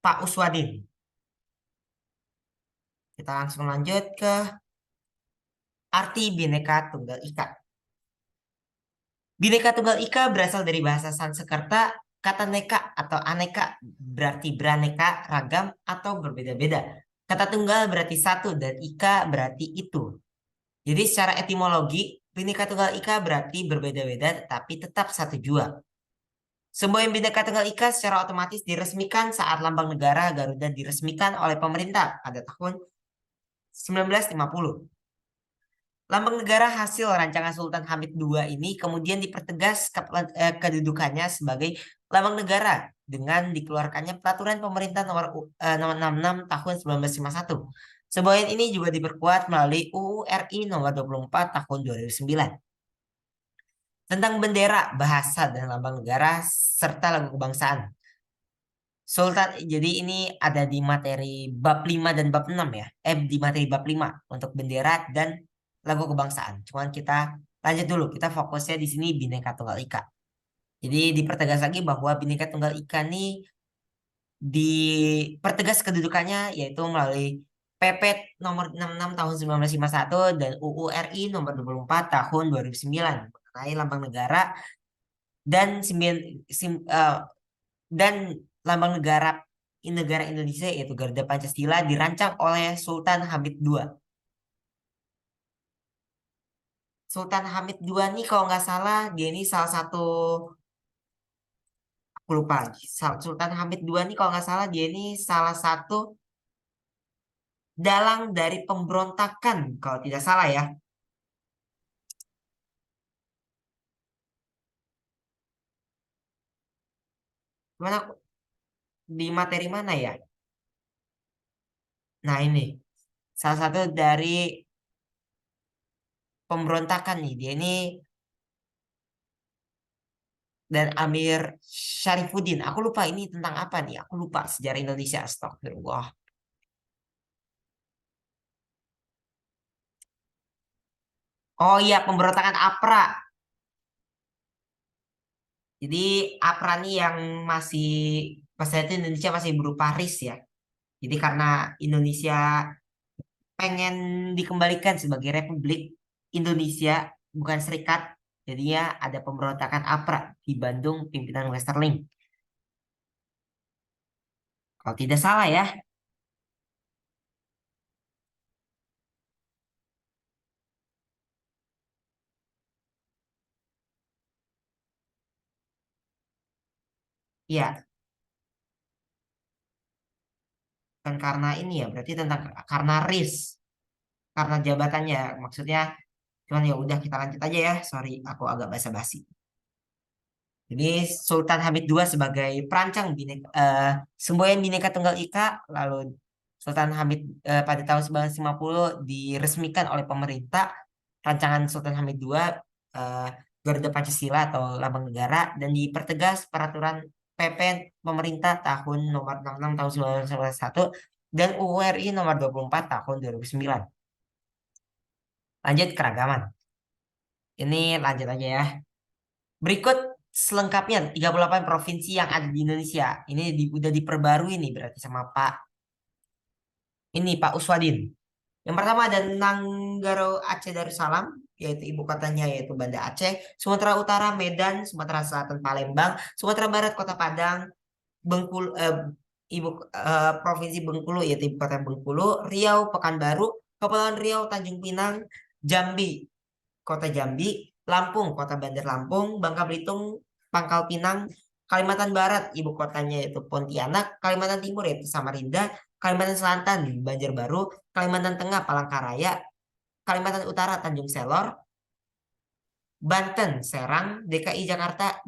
Pak Uswadin. Kita langsung lanjut ke arti Bhinneka Tunggal Ika. Bhinneka Tunggal Ika berasal dari bahasa Sanskerta kata neka atau aneka berarti beraneka, ragam, atau berbeda-beda. Kata tunggal berarti satu dan ika berarti itu. Jadi secara etimologi, Bhinneka Tunggal Ika berarti berbeda-beda tetapi tetap satu jua. Semboyan Bhinneka Tunggal Ika secara otomatis diresmikan saat lambang negara Garuda diresmikan oleh pemerintah pada tahun 1950. Lambang negara hasil rancangan Sultan Hamid II ini kemudian dipertegas kedudukannya sebagai lambang negara dengan dikeluarkannya Peraturan Pemerintah nomor 66 tahun 1951. Semboyan ini juga diperkuat melalui UU RI nomor 24 tahun 2009 tentang bendera, bahasa, dan lambang negara serta lagu kebangsaan. Sultan, jadi ini ada di materi bab 5 dan bab 6 ya. Di materi bab 5 untuk bendera dan lagu kebangsaan. Cuman kita lanjut dulu, kita fokusnya di sini Bhinneka Tunggal Ika. Jadi dipertegas lagi bahwa Bhinneka Tunggal Ika ini dipertegas kedudukannya yaitu melalui PP nomor 66 tahun 1951 dan UU RI nomor 24 tahun 2009 mengenai lambang negara dan dan lambang negara Indonesia yaitu Garuda Pancasila dirancang oleh Sultan Hamid II. Sultan Hamid II nih kalau nggak salah dia ini salah satu, aku lupa lagi. Sultan Hamid II nih kalau nggak salah dia ini salah satu dalang dari pemberontakan kalau tidak salah ya. Gimana di materi mana ya? Nah ini salah satu dari pemberontakan nih dia ini dan Amir Syarifuddin. Aku lupa ini tentang apa nih? Aku lupa sejarah Indonesia. Astagfirullah. Oh iya, pemberontakan APRA. Jadi APRA nih yang masih pas itu Indonesia masih berupa RIS ya. Jadi karena Indonesia pengen dikembalikan sebagai Republik Indonesia bukan serikat, jadinya ada pemberontakan APRA di Bandung pimpinan Westerling. Kalau tidak salah ya. Iya, kan karena ini ya berarti tentang karena RIS, karena jabatannya maksudnya. Cuman ya udah kita lanjut aja ya. Sorry, aku agak basa-basi. Jadi Sultan Hamid II sebagai perancang semboyan Bhinneka Tunggal Ika, lalu Sultan Hamid pada tahun 1950 diresmikan oleh pemerintah rancangan Sultan Hamid II eh, Garuda Pancasila atau Lambang Negara dan dipertegas peraturan PP pemerintah tahun nomor 66 tahun 1991 dan UU RI nomor 24 tahun 2009. Lanjut keragaman. Ini lanjut aja ya. Berikut selengkapnya 38 provinsi yang ada di Indonesia. Ini udah diperbarui nih berarti sama Pak Uswadin. Yang pertama ada Nanggaro Aceh Darussalam, yaitu ibu kotanya yaitu Banda Aceh, Sumatera Utara Medan, Sumatera Selatan Palembang, Sumatera Barat Kota Padang, Bengkulu Provinsi Bengkulu yaitu ibu kota Bengkulu, Riau Pekanbaru, Kepulauan Riau Tanjung Pinang, Jambi Kota Jambi, Lampung, Kota Bandar Lampung, Bangka Belitung, Pangkal Pinang, Kalimantan Barat, ibu kotanya yaitu Pontianak, Kalimantan Timur yaitu Samarinda, Kalimantan Selatan, Banjarbaru, Kalimantan Tengah, Palangkaraya, Kalimantan Utara, Tanjung Selor, Banten, Serang, DKI Jakarta,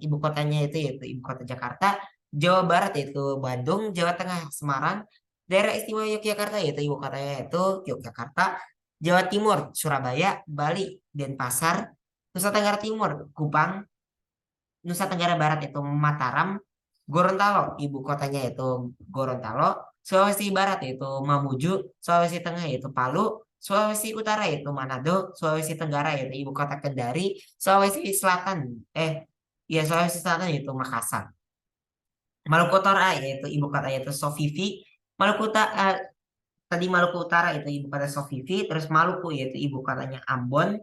ibu kotanya itu yaitu ibu kota Jakarta, Jawa Barat yaitu Bandung, Jawa Tengah Semarang, Daerah Istimewa Yogyakarta yaitu ibu kotanya yaitu Yogyakarta, Jawa Timur Surabaya, Bali Denpasar, Nusa Tenggara Timur Kupang, Nusa Tenggara Barat yaitu Mataram, Gorontalo ibu kotanya yaitu Gorontalo, Sulawesi Barat yaitu Mamuju, Sulawesi Tengah yaitu Palu, Sulawesi Utara yaitu Manado, Sulawesi Tenggara yaitu ibu kota Kendari, Sulawesi Selatan Sulawesi Selatan yaitu Makassar. Maluku Utara yaitu ibu kota yaitu Sovivi. Maluku Utara tadi Maluku Utara itu ibu kota Sovivi, terus Maluku yaitu ibu kotanya Ambon,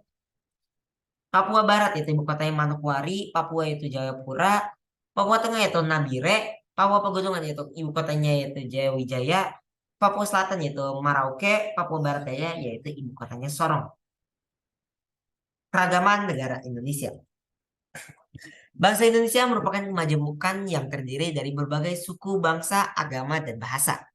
Papua Barat yaitu ibu kotanya Manokwari, Papua yaitu Jayapura, Papua Tengah yaitu Nabire, Papua Pegunungan yaitu ibu kotanya yaitu Jayawijaya, Papua Selatan yaitu Merauke, Papua Barat Daya yaitu ibu kotanya Sorong. Keragaman negara Indonesia. Bangsa Indonesia merupakan kemajemukan yang terdiri dari berbagai suku, bangsa, agama, dan bahasa.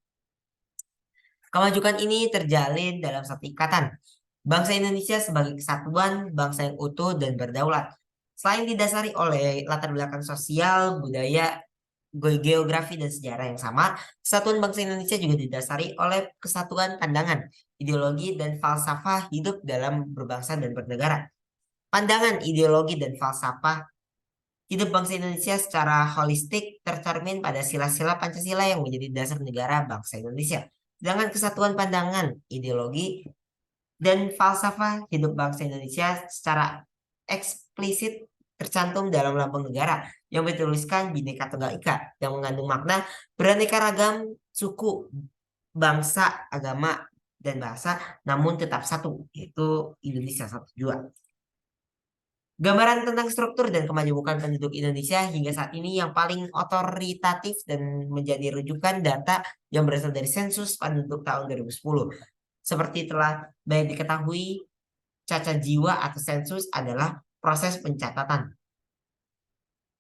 Kemajukan ini terjalin dalam satu ikatan. Bangsa Indonesia sebagai kesatuan, bangsa yang utuh dan berdaulat. Selain didasari oleh latar belakang sosial, budaya, geografi, dan sejarah yang sama, kesatuan bangsa Indonesia juga didasari oleh kesatuan pandangan, ideologi, dan falsafah hidup dalam berbangsa dan bernegara. Pandangan, ideologi, dan falsafah hidup bangsa Indonesia secara holistik tercermin pada sila-sila Pancasila yang menjadi dasar negara bangsa Indonesia. Sedangkan kesatuan pandangan, ideologi, dan falsafah hidup bangsa Indonesia secara eksplisit tercantum dalam lambang negara yang bertuliskan Bhinneka Tunggal Ika yang mengandung makna beraneka ragam suku, bangsa, agama, dan bahasa namun tetap satu, yaitu Indonesia satu jua. Gambaran tentang struktur dan kemajemukan penduduk Indonesia hingga saat ini yang paling otoritatif dan menjadi rujukan data yang berasal dari sensus penduduk tahun 2010. Seperti telah banyak diketahui, cacat jiwa atau sensus adalah proses pencatatan,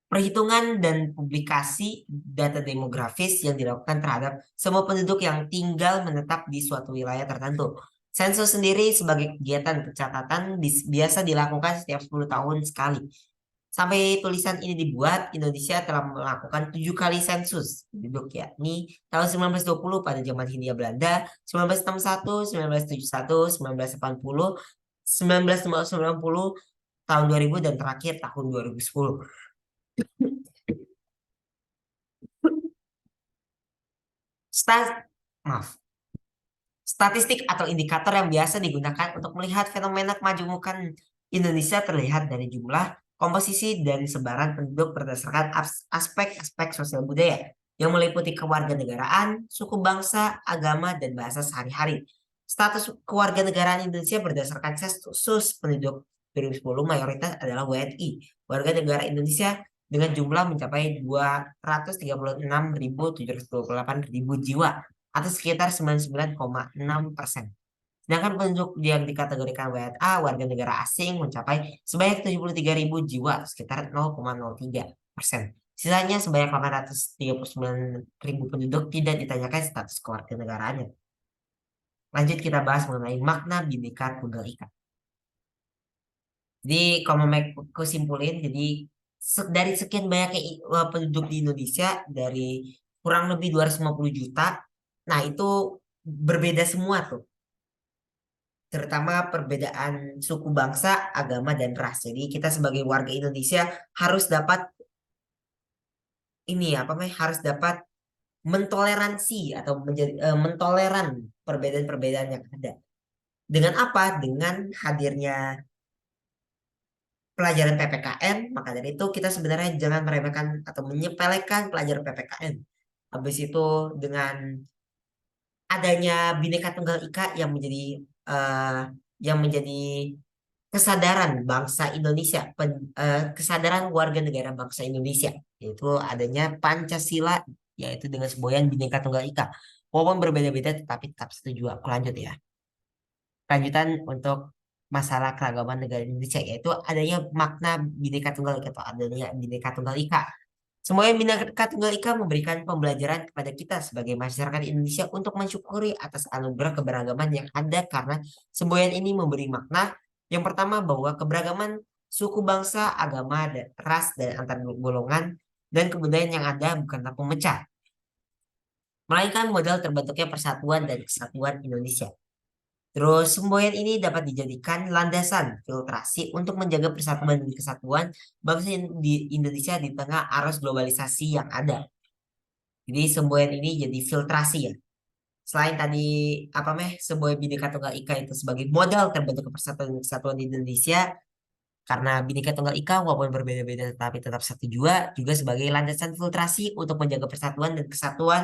perhitungan dan publikasi data demografis yang dilakukan terhadap semua penduduk yang tinggal menetap di suatu wilayah tertentu. Sensus sendiri sebagai kegiatan pencatatan biasa dilakukan setiap 10 tahun sekali. Sampai tulisan ini dibuat, Indonesia telah melakukan 7 kali sensus penduduk, yakni tahun 1920 pada zaman Hindia Belanda, 1961, 1971, 1980, 1990, tahun 2000, dan terakhir tahun 2010. Maaf. Statistik atau indikator yang biasa digunakan untuk melihat fenomena kemajemukan Indonesia terlihat dari jumlah, komposisi, dan sebaran penduduk berdasarkan aspek-aspek sosial budaya yang meliputi kewarganegaraan, suku bangsa, agama, dan bahasa sehari-hari. Status kewarganegaraan Indonesia berdasarkan sensus penduduk 2010 mayoritas adalah WNI, warga negara Indonesia dengan jumlah mencapai 236.728 jiwa atau sekitar 99,6%. Sedangkan penduduk yang dikategorikan WNA, warga negara asing, mencapai sebanyak 73.000 jiwa, sekitar 0,03%. Sisanya sebanyak 839.000 penduduk tidak ditanyakan status kewarganegaraannya. Lanjut kita bahas mengenai makna Bhinneka Tunggal Ika. Jadi kalau mau simpulin, jadi dari sekian banyaknya penduduk di Indonesia, dari kurang lebih 250 juta, nah itu berbeda semua tuh. Terutama perbedaan suku bangsa, agama, dan ras. Jadi kita sebagai warga Indonesia harus dapat ini apa namanya harus dapat mentoleransi atau menjadi mentoleran perbedaan-perbedaan yang ada. Dengan apa? Dengan hadirnya pelajaran PPKN, maka dari itu kita sebenarnya jangan meremehkan atau menyepelekan pelajaran PPKN. Habis itu dengan adanya Bhinneka Tunggal Ika eh, yang menjadi kesadaran bangsa Indonesia, kesadaran warga negara bangsa Indonesia, yaitu adanya Pancasila, yaitu dengan semboyan Bhinneka Tunggal Ika. Walaupun berbeda-beda, tetapi tetap setuju. Aku lanjut ya. Lanjutan untuk masalah keragaman negara Indonesia, yaitu adanya makna Bhinneka Tunggal Ika atau adanya Bhinneka Tunggal Ika. Semuanya Bhinneka Tunggal Ika memberikan pembelajaran kepada kita sebagai masyarakat Indonesia untuk mensyukuri atas anugerah keberagaman yang ada karena semboyan ini memberi makna yang pertama bahwa keberagaman suku bangsa, agama, dan ras dan antar golongan dan kebudayaan yang ada bukanlah pemecah, melainkan modal terbentuknya persatuan dan kesatuan Indonesia. Terus semboyan ini dapat dijadikan landasan filtrasi untuk menjaga persatuan dan kesatuan bangsa di Indonesia di tengah arus globalisasi yang ada. Jadi semboyan ini jadi filtrasi ya. Selain tadi semboyan Bhinneka Tunggal Ika itu sebagai modal terbentuk persatuan dan kesatuan di Indonesia, Karena Bhinneka Tunggal Ika walaupun berbeda-beda tetapi tetap satu jua juga sebagai landasan filtrasi untuk menjaga persatuan dan kesatuan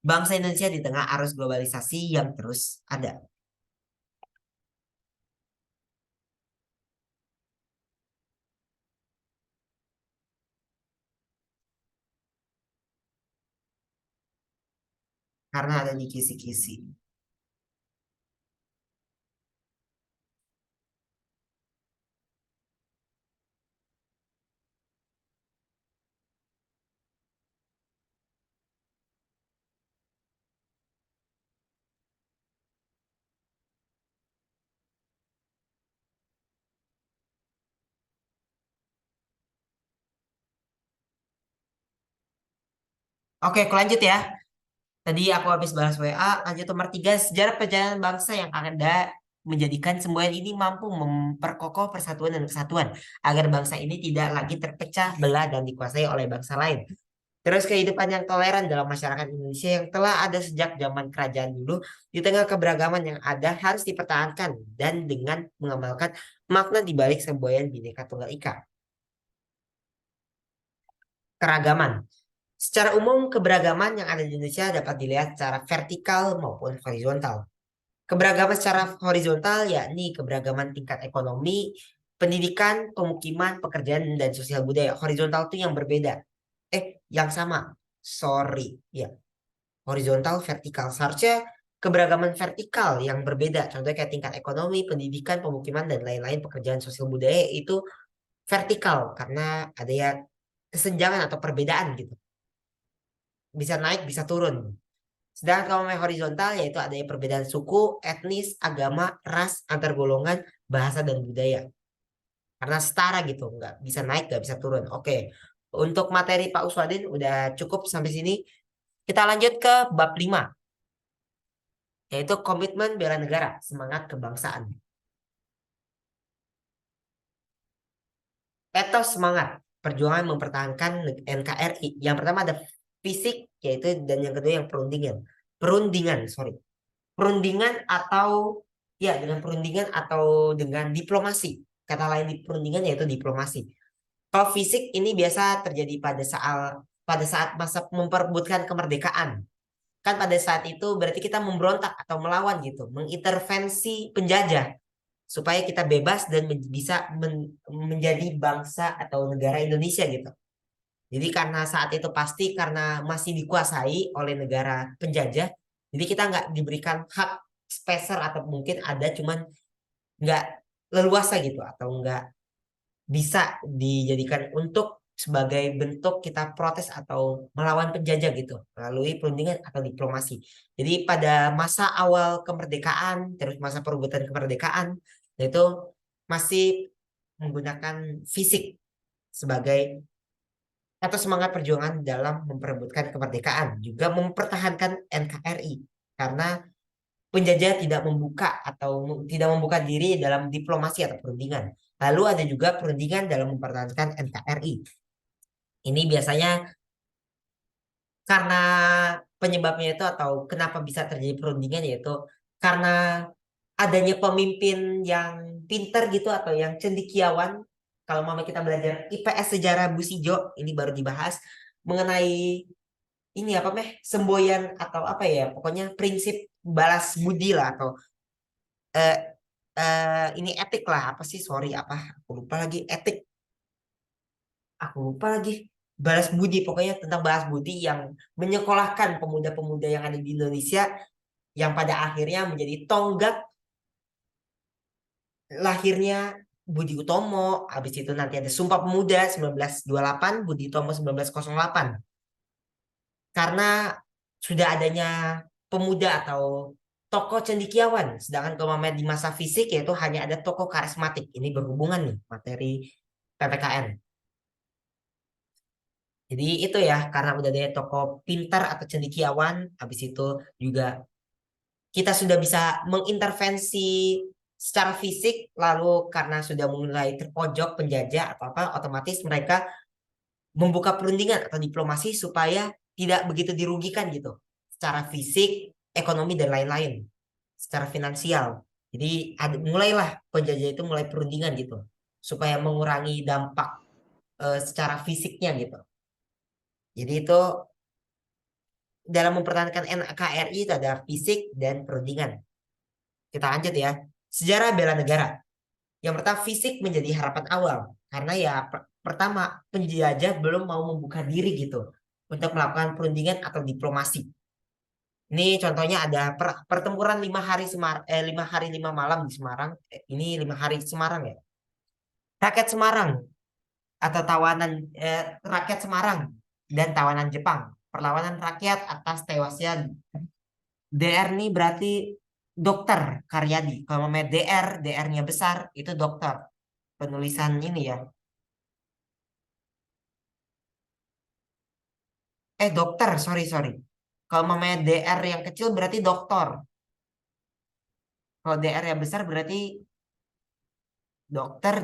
bangsa Indonesia di tengah arus globalisasi yang terus ada. Karena ada di kisi-kisi. Oke, aku lanjut ya. Tadi aku habis balas WA, lanjut nomor 3, sejarah perjalanan bangsa yang ada menjadikan semboyan ini mampu memperkokoh persatuan dan kesatuan agar bangsa ini tidak lagi terpecah belah dan dikuasai oleh bangsa lain. Terus kehidupan yang toleran dalam masyarakat Indonesia yang telah ada sejak zaman kerajaan dulu di tengah keberagaman yang ada harus dipertahankan dan dengan mengamalkan makna di balik semboyan Bhinneka Tunggal Ika. Keragaman. Secara umum, keberagaman yang ada di Indonesia dapat dilihat secara vertikal maupun horizontal. Keberagaman secara horizontal yakni keberagaman tingkat ekonomi, pendidikan, pemukiman, pekerjaan, dan sosial budaya. Horizontal itu yang berbeda. Yang sama. Sorry. Ya, horizontal, vertikal. Seharusnya keberagaman vertikal yang berbeda. Contohnya kayak tingkat ekonomi, pendidikan, pemukiman, dan lain-lain pekerjaan sosial budaya itu vertikal. Karena ada ya kesenjangan atau perbedaan gitu. Bisa naik, bisa turun. Sedangkan kalau yang horizontal yaitu adanya perbedaan suku, etnis, agama, ras, antar golongan, bahasa dan budaya. Karena setara gitu, nggak bisa naik, nggak bisa turun. Oke, untuk materi Pak Uswadin udah cukup sampai sini. Kita lanjut ke bab 5, yaitu komitmen bela negara, semangat kebangsaan. Etos semangat, perjuangan mempertahankan NKRI. Yang pertama ada fisik, yaitu dan yang kedua yang perundingan. Perundingan, sorry. Perundingan atau ya dengan perundingan atau dengan diplomasi. Kata lain di perundingan yaitu diplomasi. Kalau fisik ini biasa terjadi pada saat masa memperebutkan kemerdekaan. Kan pada saat itu berarti kita memberontak atau melawan gitu, mengintervensi penjajah supaya kita bebas dan bisa menjadi bangsa atau negara Indonesia gitu. Jadi karena saat itu pasti karena masih dikuasai oleh negara penjajah, jadi kita nggak diberikan hak spacer atau mungkin ada cuman nggak leluasa gitu atau nggak bisa dijadikan untuk sebagai bentuk kita protes atau melawan penjajah gitu melalui perundingan atau diplomasi. Jadi pada masa awal kemerdekaan terus masa perebutan kemerdekaan itu masih menggunakan fisik sebagai atau semangat perjuangan dalam memperebutkan kemerdekaan, juga mempertahankan NKRI karena penjajah tidak membuka atau tidak membuka diri dalam diplomasi atau perundingan. Lalu ada juga perundingan dalam mempertahankan NKRI. Ini biasanya karena penyebabnya itu atau kenapa bisa terjadi perundingan yaitu karena adanya pemimpin yang pinter gitu atau yang cendekiawan. Kalau mama kita belajar IPS sejarah Busijo, ini baru dibahas mengenai ini apa semboyan atau apa ya pokoknya prinsip balas budi lah atau eh, ini etik lah apa sih sorry apa aku lupa lagi etik aku lupa lagi balas budi pokoknya tentang balas budi yang menyekolahkan pemuda-pemuda yang ada di Indonesia yang pada akhirnya menjadi tonggak lahirnya Budi Utomo. Habis itu nanti ada Sumpah Pemuda 1928, Budi Utomo 1908. Karena sudah adanya pemuda atau tokoh cendekiawan. Sedangkan kalau di masa fisik yaitu hanya ada tokoh karismatik. Ini berhubungan nih materi PPKN. Jadi itu ya karena udah ada tokoh pintar atau cendekiawan. Habis itu juga kita sudah bisa mengintervensi secara fisik. Lalu karena sudah mulai terpojok penjajah atau apa, otomatis mereka membuka perundingan atau diplomasi supaya tidak begitu dirugikan gitu secara fisik, ekonomi dan lain-lain, secara finansial. Jadi mulailah penjajah itu mulai perundingan gitu supaya mengurangi dampak secara fisiknya gitu. Jadi itu dalam mempertahankan NKRI itu ada fisik dan perundingan. Kita lanjut ya. Sejarah bela negara. Yang pertama, fisik menjadi harapan awal. Karena ya pertama, penjajah belum mau membuka diri gitu untuk melakukan perundingan atau diplomasi. Ini contohnya ada pertempuran 5 hari 5 hari 5 malam di Semarang. Ini 5 hari Semarang ya. Rakyat Semarang atau rakyat Semarang dan tawanan Jepang. Perlawanan rakyat atas tewasnya DR nih berarti dokter Karyadi. Kalau namanya DR-nya besar itu dokter. Penulisan ini ya. Dokter, sorry, sorry. Kalau namanya DR yang kecil berarti dokter. Kalau DR yang besar berarti dokter.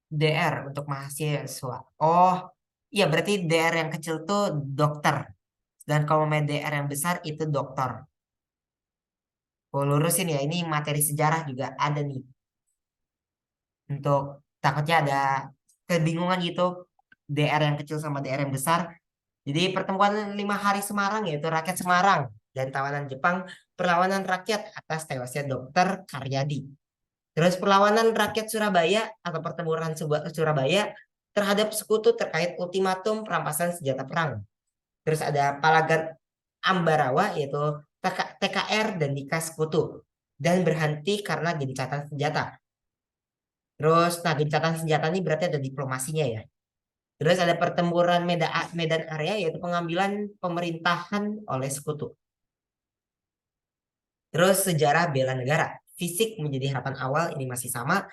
DR untuk mahasiswa. Oh, iya berarti DR yang kecil tuh dokter. Dan kalau namanya DR yang besar itu dokter. Oh, lurusin ya, ini materi sejarah juga ada nih. Untuk takutnya ada kebingungan gitu. DR yang kecil sama DR yang besar. Jadi pertemuan 5 hari Semarang yaitu rakyat Semarang dan tawanan Jepang perlawanan rakyat atas tewasnya Dokter Karyadi. Terus perlawanan rakyat Surabaya atau pertempuran Surabaya terhadap sekutu terkait ultimatum perampasan senjata perang. Terus ada Palagan Ambarawa yaitu TKR dan Dika Sekutu dan berhenti karena gencatan senjata. Terus nah gencatan senjata ini berarti ada diplomasinya ya. Terus ada pertempuran Medan Area yaitu pengambilan pemerintahan oleh sekutu. Terus sejarah bela negara. Fisik menjadi harapan awal ini masih sama.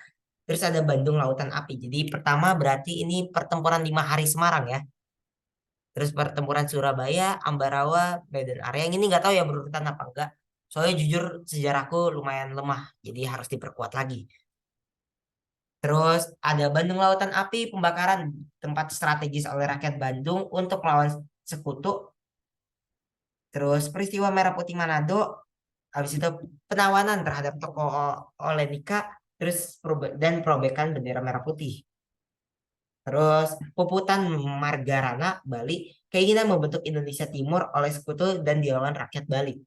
Terus ada Bandung Lautan Api. Jadi pertama berarti ini pertempuran 5 hari Semarang ya. Terus pertempuran Surabaya, Ambarawa, Medan Area. Yang ini nggak tahu ya berurutan apa enggak. Soalnya jujur sejarahku lumayan lemah. Jadi harus diperkuat lagi. Terus ada Bandung Lautan Api, pembakaran tempat strategis oleh rakyat Bandung untuk melawan sekutu. Terus peristiwa Merah Putih Manado, habis itu penawanan terhadap tokoh oleh Nika, terus dan perobekan bendera Merah Putih. Terus Puputan Margarana, Bali, keinginan membentuk Indonesia Timur oleh sekutu dan dilawan rakyat Bali.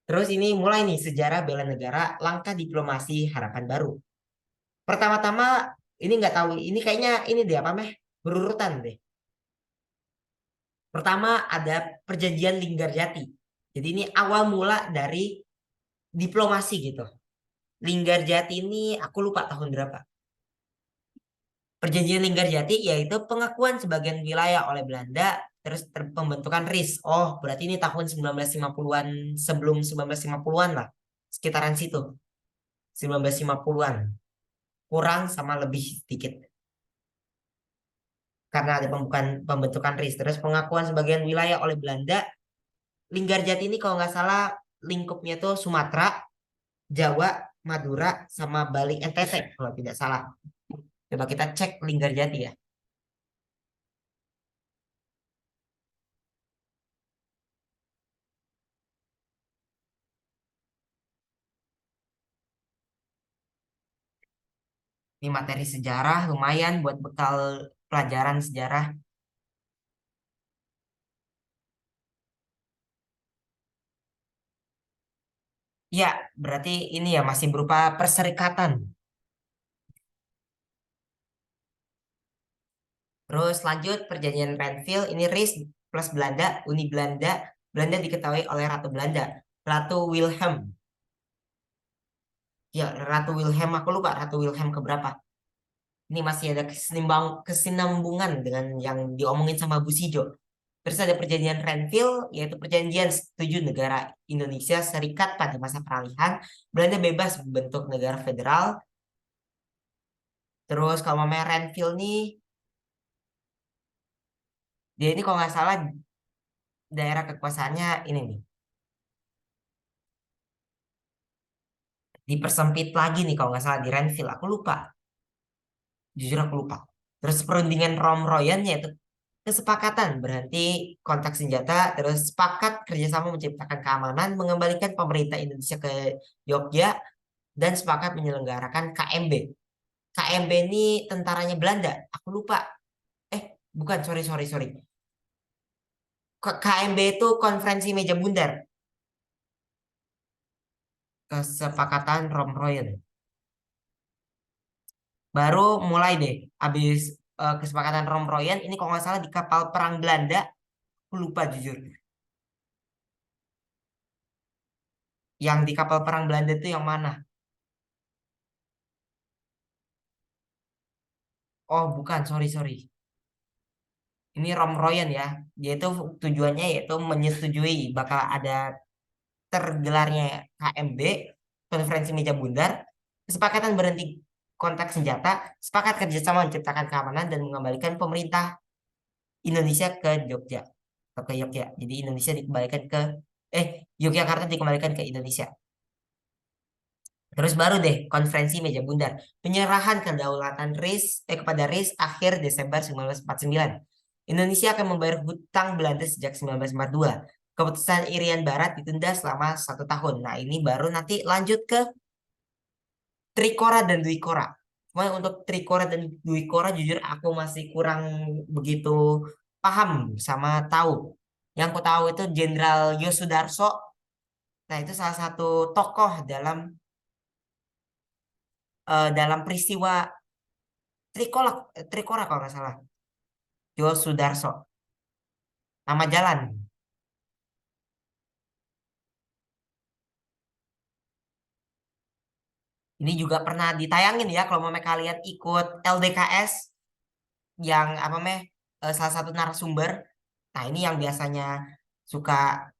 Terus ini mulai nih sejarah bela negara, langkah diplomasi harapan baru. Pertama-tama ini nggak tahu, ini kayaknya ini deh apa meh berurutan deh. Pertama ada perjanjian Linggarjati. Jadi ini awal mula dari diplomasi gitu. Linggarjati ini aku lupa tahun berapa. Perjanjian Linggarjati yaitu pengakuan sebagian wilayah oleh Belanda terus pembentukan RIS. Oh, berarti ini tahun 1950-an sebelum 1950-an lah. Sekitaran situ. 1950-an. Kurang sama lebih sedikit. Karena ada pembentukan RIS. Terus pengakuan sebagian wilayah oleh Belanda. Linggarjati ini kalau nggak salah lingkupnya tuh Sumatera, Jawa, Madura, sama Bali NTT kalau tidak salah. Coba kita cek Linggarjati ya. Ini materi sejarah lumayan buat bekal pelajaran sejarah. Ya, berarti ini ya masih berupa perserikatan. Terus lanjut perjanjian Renville, ini RIS plus Belanda, Uni Belanda. Belanda diketahui oleh Ratu Belanda, Ratu Wilhelm. Ya, Ratu Wilhelm, aku lupa Ratu Wilhelm keberapa. Ini masih ada kesinambungan dengan yang diomongin sama Bu Sijo. Terus ada perjanjian Renville, yaitu perjanjian setuju negara Indonesia Serikat pada masa peralihan. Belanda bebas bentuk negara federal. Terus kalau namanya Renville nih, dia ini kalau nggak salah daerah kekuasaannya ini nih. Dipersempit lagi nih kalau nggak salah di Renville. Aku lupa. Jujur aku lupa. Terus perundingan Romroyan yaitu kesepakatan berhenti kontak senjata, terus sepakat kerjasama menciptakan keamanan, mengembalikan pemerintah Indonesia ke Yogyakarta, dan sepakat menyelenggarakan KMB. KMB ini tentaranya Belanda. Aku lupa. Eh, bukan, sorry, sorry, sorry. KMB itu konferensi meja bundar. Kesepakatan Romroyan. Baru mulai deh. Habis kesepakatan Romroyan, ini kalau nggak salah di kapal perang Belanda. Aku lupa jujur. Yang di kapal perang Belanda itu yang mana? Oh, bukan, sorry, sorry. Ini Romroyan ya. Yaitu tujuannya yaitu menyetujui bakal ada tergelarnya KMB, konferensi meja bundar, kesepakatan berhenti kontak senjata, sepakat kerjasama menciptakan keamanan dan mengembalikan pemerintah Indonesia ke Jogja atau ke Yogyakarta. Jadi Indonesia dikembalikan ke Yogyakarta dikembalikan ke Indonesia. Terus baru deh konferensi meja bundar, penyerahan kedaulatan kepada RIS akhir Desember 1949. Indonesia akan membayar hutang Belanda sejak 1942. Keputusan Irian Barat ditunda selama 1 tahun. Nah, ini baru nanti lanjut ke Trikora dan Dwikora. Cuma untuk Trikora dan Dwikora jujur aku masih kurang begitu paham sama tahu. Yang aku tahu itu Jenderal Yosudarso. Nah, itu salah satu tokoh dalam peristiwa Trikora, Trikora kalau nggak salah. Yosudarso. Nama jalan. Ini juga pernah ditayangin ya kalau mau kalian ikut LDKS yang apa salah satu narasumber. Nah, ini yang biasanya suka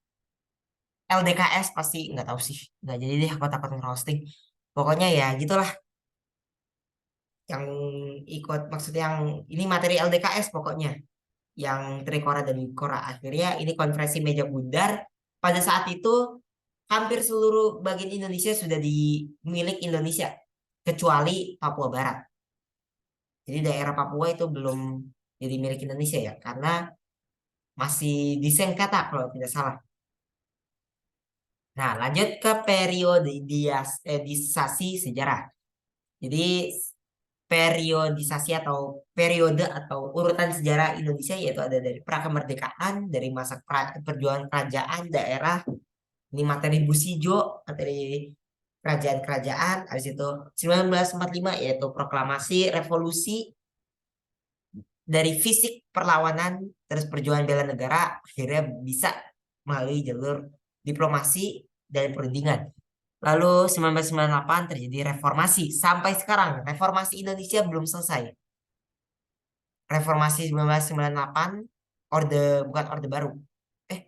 LDKS pasti nggak tahu sih. Nggak jadi deh aku takut ngerosting. Pokoknya ya gitulah yang ikut maksudnya yang ini materi LDKS pokoknya yang Trikora dan Wikora. Akhirnya ini konferensi meja bundar. Pada saat itu hampir seluruh bagian Indonesia sudah dimiliki Indonesia kecuali Papua Barat. Jadi daerah Papua itu belum jadi milik Indonesia ya karena masih di Sengketa kalau tidak salah. Nah, lanjut ke periodisasi sejarah. Jadi periodisasi atau periode atau urutan sejarah Indonesia yaitu ada dari prakemerdekaan, dari masa perjuangan kerajaan daerah, ini materi Busijo, materi kerajaan-kerajaan, habis itu 1945 yaitu proklamasi revolusi, dari fisik perlawanan terus perjuangan bela negara akhirnya bisa melalui jalur diplomasi dan perundingan. Lalu 1998 terjadi reformasi. Sampai sekarang reformasi Indonesia belum selesai. Reformasi 1998 orde bukan orde baru. Eh,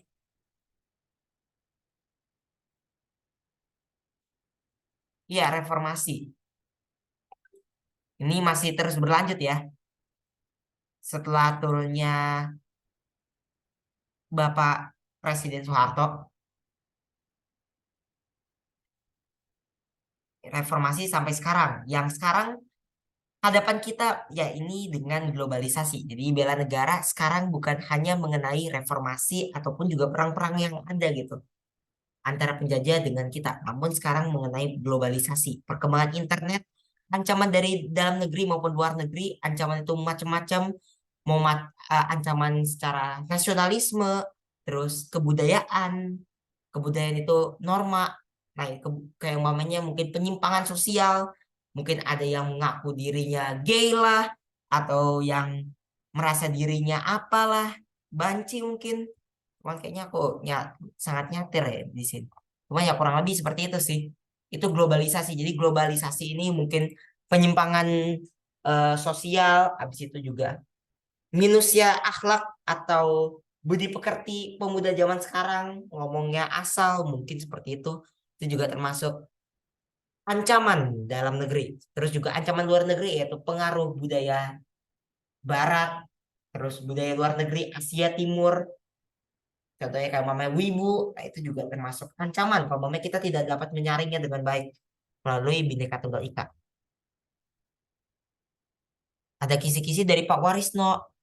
iya reformasi. Ini masih terus berlanjut ya. Setelah turunnya Bapak Presiden Soeharto, reformasi sampai sekarang. Yang sekarang hadapan kita ya ini dengan globalisasi. Jadi bela negara sekarang bukan hanya mengenai reformasi ataupun juga perang-perang yang ada gitu antara penjajah dengan kita, namun sekarang mengenai globalisasi, perkembangan internet, ancaman dari dalam negeri maupun luar negeri, ancaman itu macam-macam, ancaman secara nasionalisme, terus kebudayaan itu norma. Nah, kayak umpamanya mungkin penyimpangan sosial, mungkin ada yang mengaku dirinya gay lah, atau yang merasa dirinya apalah, banci mungkin. Cuman kayaknya aku sangat nyatir ya di sini. Cuma ya kurang lebih seperti itu sih. Itu globalisasi. Jadi globalisasi ini mungkin penyimpangan sosial, habis itu juga minusnya akhlak atau budi pekerti pemuda zaman sekarang, ngomongnya asal, mungkin seperti itu. Itu juga termasuk ancaman dalam negeri. Terus juga ancaman luar negeri yaitu pengaruh budaya barat, terus budaya luar negeri Asia Timur. Contohnya kayak mamanya Wibu, nah itu juga termasuk ancaman kalau mamanya kita tidak dapat menyaringnya dengan baik melalui Bhinneka Tunggal Ika. Ada kisi-kisi dari Pak Warisno.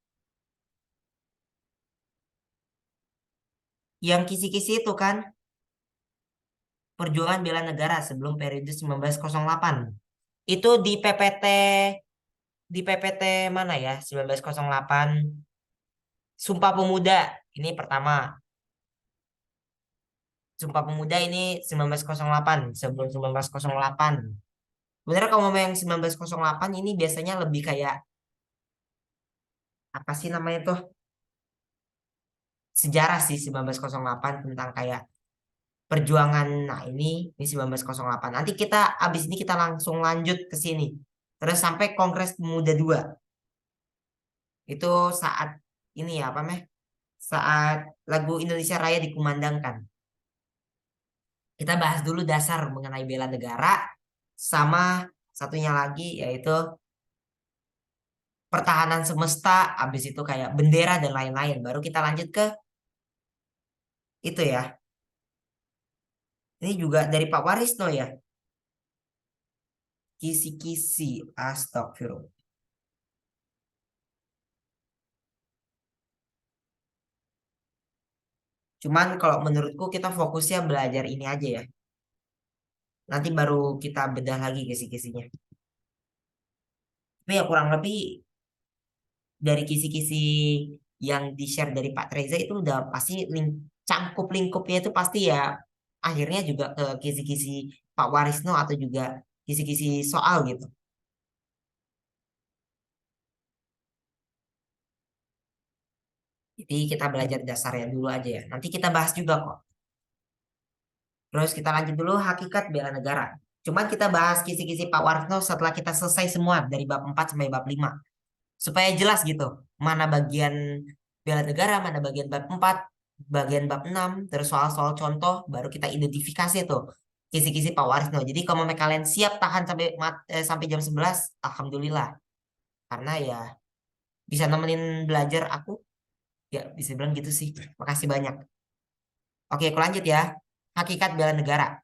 Yang kisi-kisi itu kan perjuangan bela negara sebelum periode 1908. Itu di PPT mana ya? 1908 Sumpah Pemuda. Ini pertama. Sumpah Pemuda ini 1908 sebelum 1908. Sebenarnya kalau mau yang 1908 ini biasanya lebih kayak apa sih namanya tuh? Sejarah sih 1908 tentang kayak perjuangan. Nah, ini 1908. Nanti kita abis ini kita langsung lanjut ke sini. Terus sampai Kongres Pemuda 2. Itu saat ini ya apa meh? Saat lagu Indonesia Raya dikumandangkan. Kita bahas dulu dasar mengenai bela negara sama satunya lagi yaitu pertahanan semesta, habis itu kayak bendera dan lain-lain. Baru kita lanjut ke itu ya. Ini juga dari Pak Warisno ya. Kisi-kisi. Astagfirullah. Cuman kalau menurutku kita fokusnya belajar ini aja ya. Nanti baru kita bedah lagi kisi-kisinya. Tapi ya kurang lebih dari kisi-kisi yang di-share dari Pak Reza itu udah pasti cangkup lingkupnya itu pasti ya akhirnya juga ke kisi-kisi Pak Warisno atau juga kisi-kisi soal gitu. Jadi kita belajar dasarnya dulu aja ya. Nanti kita bahas juga kok. Terus kita lanjut dulu hakikat bela negara. Cuman kita bahas kisi-kisi Pak Warisno setelah kita selesai semua dari bab 4 sampai bab 5. Supaya jelas gitu. Mana bagian bela negara, mana bagian bab 4, bagian bab 6, terus soal-soal contoh, baru kita identifikasi tuh kisi-kisi Pak Warisno. Jadi kalau kalian siap tahan sampai jam 11, alhamdulillah. Karena ya bisa nemenin belajar aku, ya bisa bilang gitu sih. Makasih banyak. Oke, aku lanjut ya. Hakikat bela negara.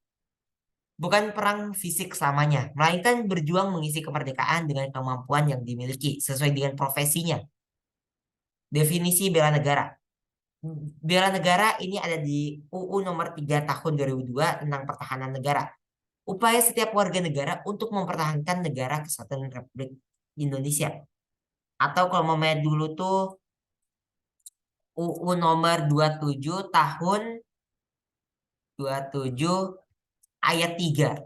Bukan perang fisik selamanya, melainkan berjuang mengisi kemerdekaan dengan kemampuan yang dimiliki sesuai dengan profesinya. Definisi bela negara. Bela negara ini ada di UU nomor 3 tahun 2002 tentang pertahanan negara. Upaya setiap warga negara untuk mempertahankan negara kesatuan Republik Indonesia. Atau kalau mau main dulu tuh UU nomor 27 tahun 27 ayat 3.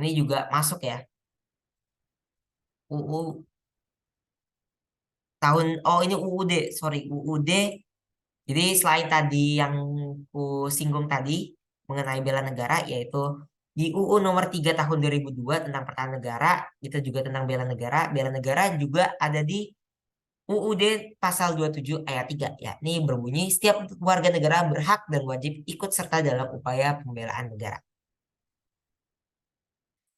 Ini juga masuk ya. UU tahun, oh ini UUD, sorry, UUD. Jadi selain tadi yang ku singgung tadi mengenai bela negara, yaitu di UU nomor 3 tahun 2002 tentang pertahanan negara, itu juga tentang bela negara. Bela negara juga ada di UUD pasal 27 ayat 3. Ya, ini berbunyi, setiap warga negara berhak dan wajib ikut serta dalam upaya pembelaan negara.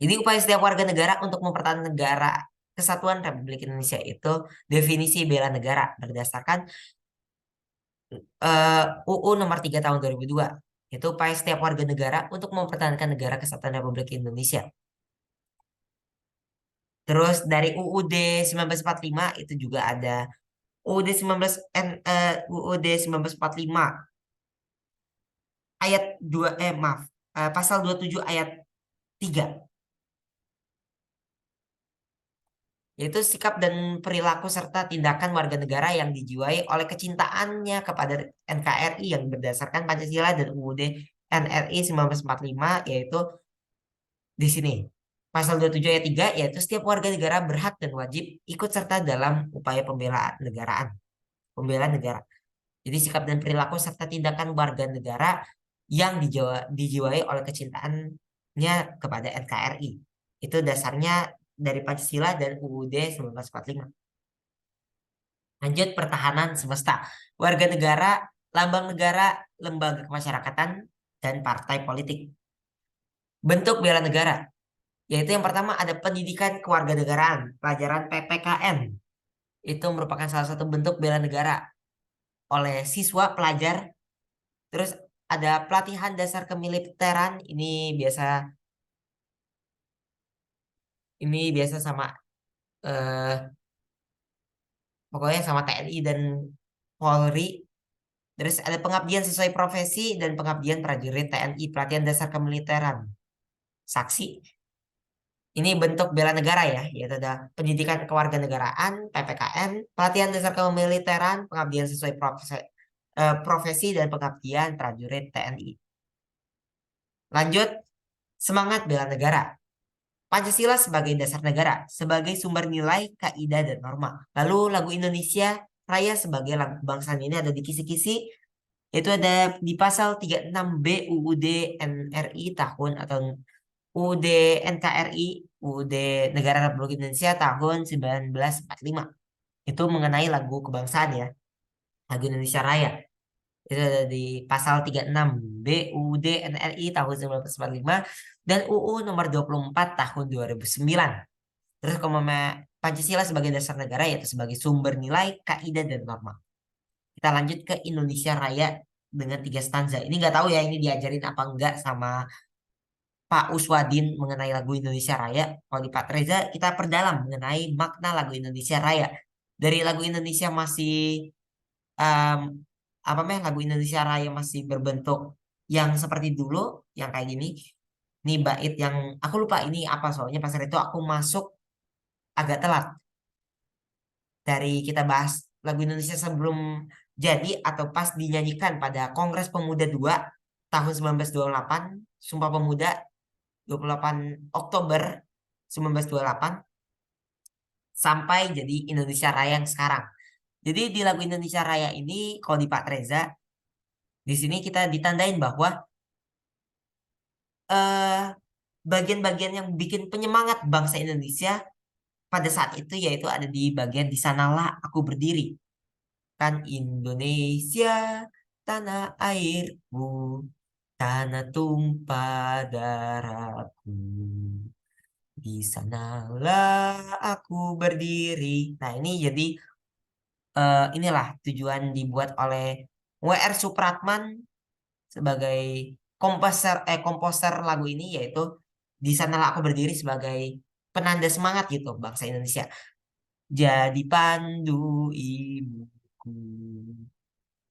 Jadi upaya setiap warga negara untuk mempertahankan negara Kesatuan Republik Indonesia itu definisi bela negara berdasarkan UU nomor 3 tahun 2002. Itu upaya setiap warga negara untuk mempertahankan negara Kesatuan Republik Indonesia. Terus dari UUD 1945 itu juga ada UUD 19 UUD 1945 ayat 2 maaf pasal 27 ayat 3 yaitu sikap dan perilaku serta tindakan warga negara yang dijiwai oleh kecintaannya kepada NKRI yang berdasarkan Pancasila dan UUD NRI 1945 yaitu di sini. Pasal 27 ayat 3 yaitu setiap warga negara berhak dan wajib ikut serta dalam upaya pembelaan negaraan, pembelaan negara. Jadi sikap dan perilaku serta tindakan warga negara yang dijiwai oleh kecintaannya kepada NKRI. Itu dasarnya dari Pancasila dan UUD 1945. Lanjut pertahanan semesta. Warga negara, lambang negara, lembaga kemasyarakatan, dan partai politik. Bentuk bela negara. Yaitu yang pertama ada pendidikan kewarganegaraan, pelajaran PPKN. Itu merupakan salah satu bentuk bela negara oleh siswa pelajar. Terus ada pelatihan dasar kemiliteran, ini biasa sama eh pokoknya sama TNI dan Polri. Terus ada pengabdian sesuai profesi dan pengabdian prajurit TNI, pelatihan dasar kemiliteran. Saksi. Ini bentuk bela negara ya, yaitu ada pendidikan kewarganegaraan, PPKN, pelatihan dasar kemiliteran, pengabdian sesuai profesi dan pengabdian prajurit TNI. Lanjut, semangat bela negara. Pancasila sebagai dasar negara, sebagai sumber nilai, kaidah, dan norma. Lalu lagu Indonesia Raya sebagai lagu kebangsaan ini ada di kisi-kisi, itu ada di pasal 36B UUD NRI tahun atau UUD NKRI, UUD Negara Republik Indonesia tahun 1945. Itu mengenai lagu kebangsaan ya, lagu Indonesia Raya. Itu ada di pasal 36B UUD NRI tahun 1945 dan UU nomor 24 tahun 2009. Terus Pancasila sebagai dasar negara yaitu sebagai sumber nilai, kaidah, dan norma. Kita lanjut ke Indonesia Raya dengan 3 stanza. Ini nggak tahu ya ini diajarin apa enggak sama Pak Uswadin mengenai lagu Indonesia Raya. Kalau di Pak Reza kita perdalam mengenai makna lagu Indonesia Raya. Dari lagu Indonesia masih em, apa meh lagu Indonesia Raya masih berbentuk yang seperti dulu, yang kayak gini. Nih bait yang aku lupa ini apa soalnya pas itu aku masuk agak telat dari kita bahas lagu Indonesia sebelum jadi atau pas dinyanyikan pada Kongres Pemuda 2 tahun 1928, Sumpah Pemuda 28 Oktober 1928 sampai jadi Indonesia Raya yang sekarang. Jadi di lagu Indonesia Raya ini kalau di Pak Reza di sini kita ditandain bahwa eh bagian-bagian yang bikin penyemangat bangsa Indonesia pada saat itu yaitu ada di bagian di sanalah aku berdiri. Kan Indonesia tanah airku, tanah tumpah darahku. Di sanalah aku berdiri. Nah, ini jadi inilah tujuan dibuat oleh W.R. Supratman sebagai komposer lagu ini yaitu di sanalah aku berdiri sebagai penanda semangat gitu bangsa Indonesia. Jadi pandu ibuku.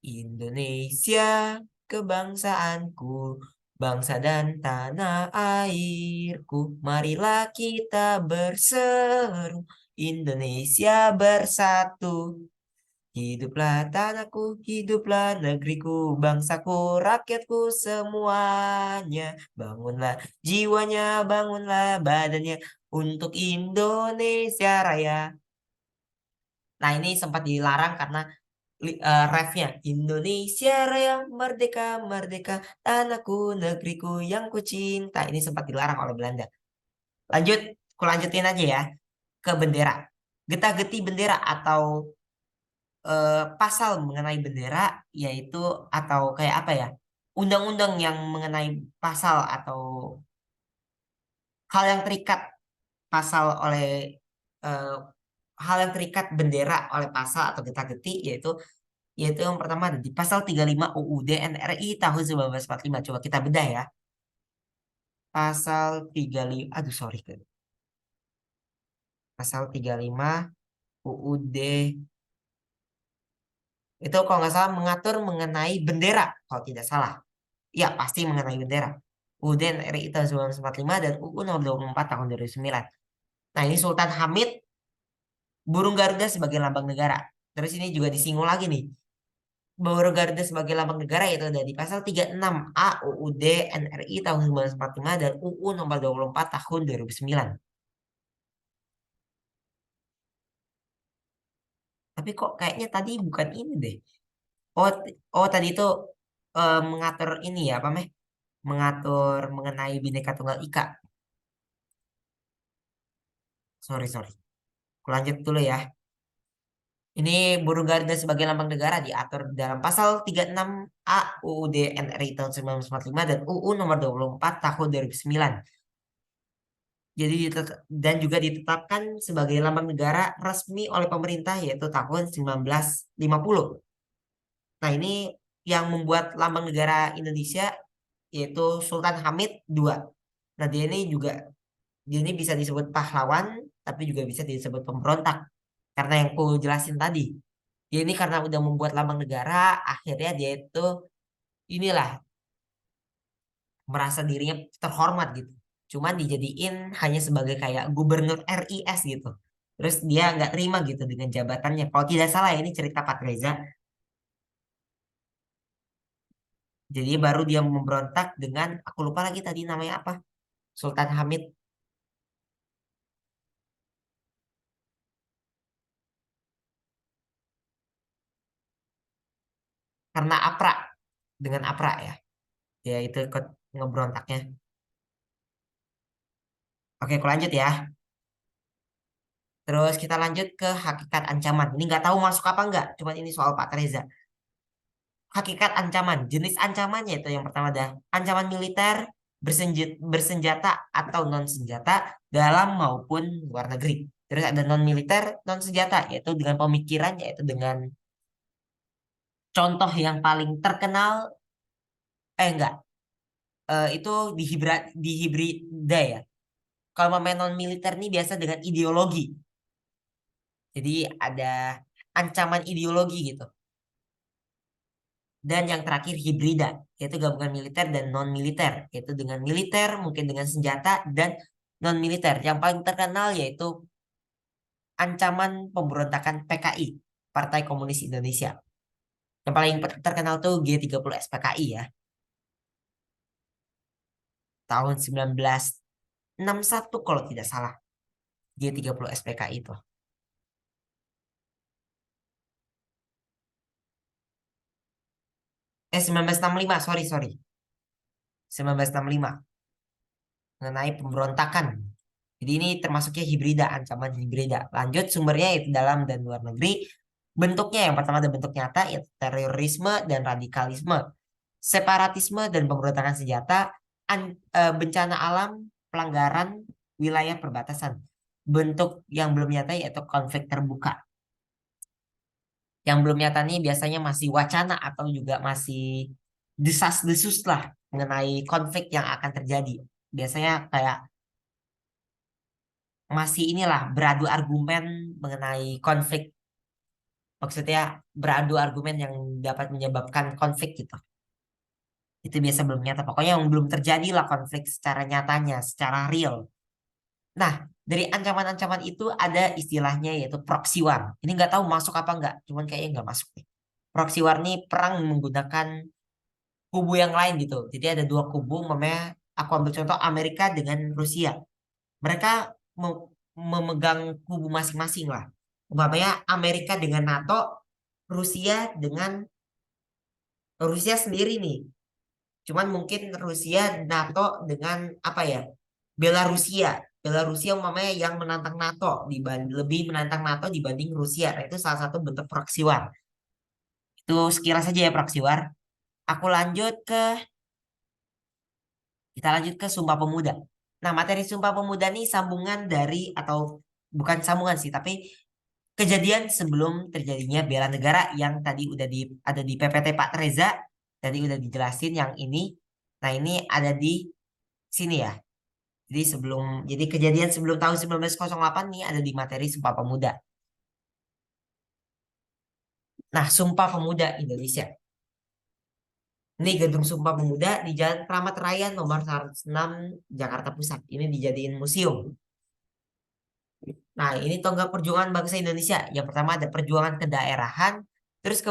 Indonesia, kebangsaanku, bangsa dan tanah airku. Marilah kita berseru, Indonesia bersatu. Hiduplah tanahku, hiduplah negeriku, bangsaku, rakyatku semuanya. Bangunlah jiwanya, bangunlah badannya untuk Indonesia Raya. Nah, ini sempat dilarang karena refnya Indonesia Raya merdeka merdeka tanahku negeriku yang ku cinta ini sempat dilarang oleh Belanda. Lanjut, aku lanjutin aja ya ke bendera. Getah-getih bendera atau pasal mengenai bendera yaitu atau kayak apa ya? Undang-undang yang mengenai pasal atau hal yang terikat pasal oleh eh, hal yang terikat bendera oleh pasal atau getah-getih yaitu yang pertama ada di pasal 35 UUD NRI tahun 1945. Coba kita bedah ya. Pasal 35, aduh sorry. Pasal 35 UUD itu kalau nggak salah mengatur mengenai bendera. Kalau tidak salah. Ya pasti mengenai bendera. UUD NRI tahun 1945 dan UU nomor 24 tahun 2009. Nah ini Sultan Hamid burung Garuda sebagai lambang negara. Terus ini juga disinggung lagi nih. Bahwa Garuda sebagai lambang negara itu ada di pasal 36A UUD NRI tahun 1945 dan UU nomor 24 tahun 2009. Tapi kok kayaknya tadi bukan ini deh. Oh, oh tadi itu mengatur ini ya, apa meh? Mengatur mengenai Bhinneka Tunggal Ika. Sorry, sorry. Aku lanjut dulu ya. Ini burung Garuda sebagai lambang negara diatur dalam pasal 36A UUD NRI tahun 1945 dan UU nomor 24 tahun 2009. Jadi dan juga ditetapkan sebagai lambang negara resmi oleh pemerintah yaitu tahun 1950. Nah, ini yang membuat lambang negara Indonesia yaitu Sultan Hamid II. Nah, dia ini bisa disebut pahlawan tapi juga bisa disebut pemberontak. Karena yang ku jelasin tadi. Dia ini karena udah membuat lambang negara, akhirnya dia itu inilah merasa dirinya terhormat gitu. Cuman dijadiin hanya sebagai kayak gubernur RIS gitu. Terus dia nggak terima gitu dengan jabatannya. Kalau tidak salah ya, ini cerita Pak Reza. Jadi baru dia memberontak dengan, aku lupa lagi tadi namanya apa, Sultan Hamid, karena APRA, dengan APRA ya. Dia itu ikut ngeberontaknya. Oke, aku lanjut ya. Terus kita lanjut ke hakikat ancaman. Ini nggak tahu masuk apa nggak, cuman ini soal Pak Reza. Hakikat ancaman, jenis ancamannya itu yang pertama ada ancaman militer, bersenjata atau non senjata dalam maupun luar negeri. Terus ada non militer, non senjata, yaitu dengan pemikiran, yaitu dengan contoh yang paling terkenal, enggak, itu dihibrida ya. Kalau pemain non militer ini biasa dengan ideologi. Jadi ada ancaman ideologi gitu. Dan yang terakhir hibrida, yaitu gabungan militer dan non-militer, yaitu dengan militer, mungkin dengan senjata, dan non-militer. Yang paling terkenal yaitu ancaman pemberontakan PKI, Partai Komunis Indonesia. Yang paling terkenal tuh G30 SPKI ya, tahun 1961 kalau tidak salah, G30 SPKI itu. 1965, sorry, sorry. 1965, mengenai pemberontakan. Jadi ini termasuknya hibrida, ancaman hibrida. Lanjut sumbernya itu dalam dan luar negeri. Bentuknya yang pertama ada bentuk nyata, yaitu terorisme dan radikalisme, separatisme dan pemberontakan senjata, bencana alam, pelanggaran wilayah perbatasan. Bentuk yang belum nyata yaitu konflik terbuka. Yang belum nyata nih biasanya masih wacana atau juga masih desas-desus lah mengenai konflik yang akan terjadi. Biasanya kayak masih inilah beradu argumen mengenai konflik. Maksudnya beradu argumen yang dapat menyebabkan konflik gitu. Itu biasa belum nyata. Pokoknya yang belum terjadi lah konflik secara nyatanya, secara real. Nah, dari ancaman-ancaman itu ada istilahnya yaitu proxy war. Ini nggak tahu masuk apa nggak, cuman kayaknya nggak masuk nih. Proxy war ini perang menggunakan kubu yang lain gitu. Jadi ada dua kubu, namanya aku ambil contoh Amerika dengan Rusia. Mereka memegang kubu masing-masing lah. Umpamanya Amerika dengan NATO, Rusia dengan Rusia sendiri nih. Cuman mungkin Rusia NATO dengan apa ya? Belarusia. Belarusia umpamanya yang menantang NATO lebih menantang NATO dibanding Rusia. Nah, itu salah satu bentuk proxy war. Itu sekilas saja ya proxy war. Aku lanjut ke kita lanjut ke Sumpah Pemuda. Nah, materi Sumpah Pemuda ini sambungan dari atau bukan sambungan sih, tapi kejadian sebelum terjadinya bela negara yang tadi udah ada di PPT Pak Reza, tadi udah dijelasin yang ini. Nah, ini ada di sini ya. Jadi kejadian sebelum tahun 1908 nih ada di materi Sumpah Pemuda. Nah, Sumpah Pemuda Indonesia. Ini Gedung Sumpah Pemuda di Jalan Kramat Raya nomor 106 Jakarta Pusat. Ini dijadiin museum. Nah, ini tonggak perjuangan bangsa Indonesia. Yang pertama ada perjuangan kedaerahan, terus